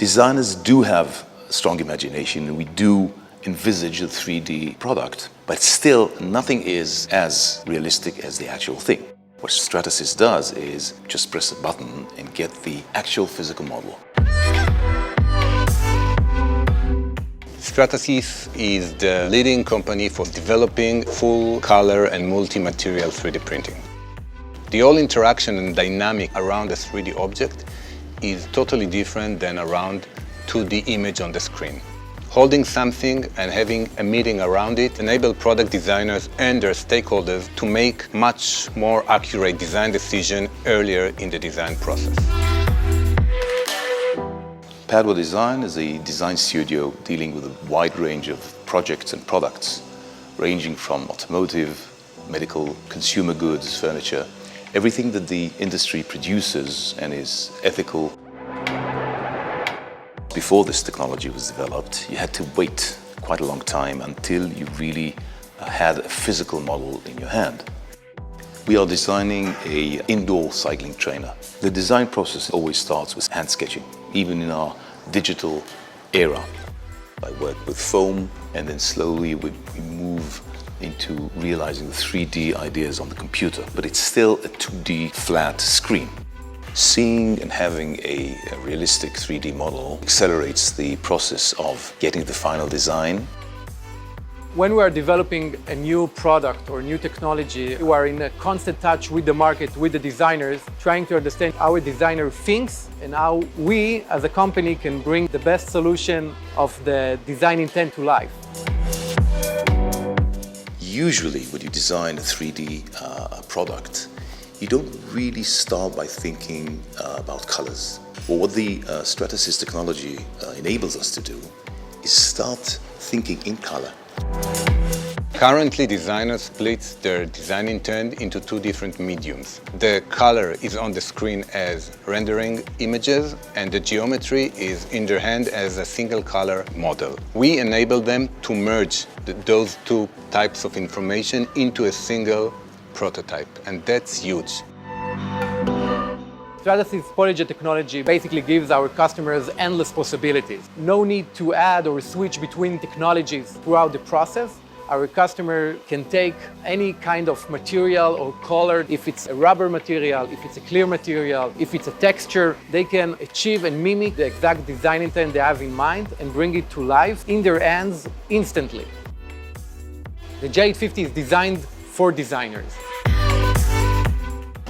Designers do have strong imagination, and we do envisage a 3D product, but still nothing is as realistic as the actual thing. What Stratasys does is just press a button and get the actual physical model. Stratasys is the leading company for developing full color and multi-material 3D printing. The whole interaction and dynamic around a 3D object is totally different than around 2D image on the screen. Holding something and having a meeting around it enable product designers and their stakeholders to make much more accurate design decisions earlier in the design process. Padua Design is a design studio dealing with a wide range of projects and products, ranging from automotive, medical, consumer goods, furniture, everything that the industry produces and is ethical. Before this technology was developed, you had to wait quite a long time until you really had a physical model in your hand. We are designing an indoor cycling trainer. The design process always starts with hand sketching, even in our digital era. I work with foam, and then slowly we move into realizing the 3D ideas on the computer, but it's still a 2D flat screen. Seeing and having a realistic 3D model accelerates the process of getting the final design. When we are developing a new product or new technology, we are in a constant touch with the market, with the designers, trying to understand how a designer thinks and how we as a company can bring the best solution of the design intent to life. Usually when you design a 3D product, you don't really start by thinking about colors. Well, what the Stratasys technology enables us to do is start thinking in color. Currently, designers split their design intent into two different mediums. The color is on the screen as rendering images, and the geometry is in their hand as a single color model. We enable them to merge those two types of information into a single prototype, and that's huge. Stratasys PolyJet technology basically gives our customers endless possibilities. No need to add or switch between technologies throughout the process. Our customer can take any kind of material or color. If it's a rubber material, if it's a clear material, if it's a texture, they can achieve and mimic the exact design intent they have in mind and bring it to life in their hands instantly. The J850 is designed for designers.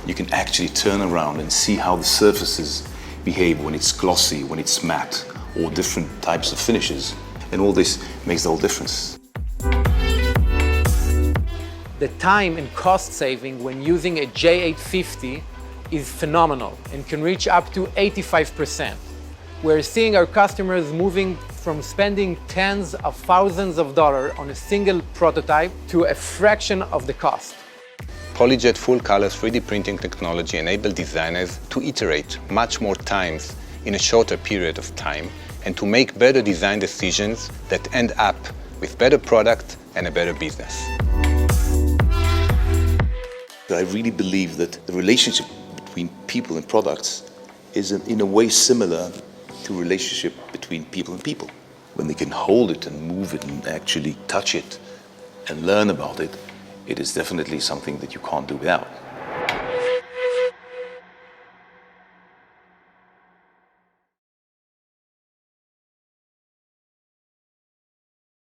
You can actually turn around and see how the surfaces behave when it's glossy, when it's matte, or different types of finishes. And all this makes the whole difference. The time and cost saving when using a J850 is phenomenal and can reach up to 85%. We're seeing our customers moving from spending tens of thousands of dollars on a single prototype to a fraction of the cost. PolyJet full-color 3D printing technology enables designers to iterate much more times in a shorter period of time and to make better design decisions that end up with better product and a better business. I really believe that the relationship between people and products is in a way similar to a relationship between people and people. When they can hold it and move it and actually touch it and learn about it, it is definitely something that you can't do without.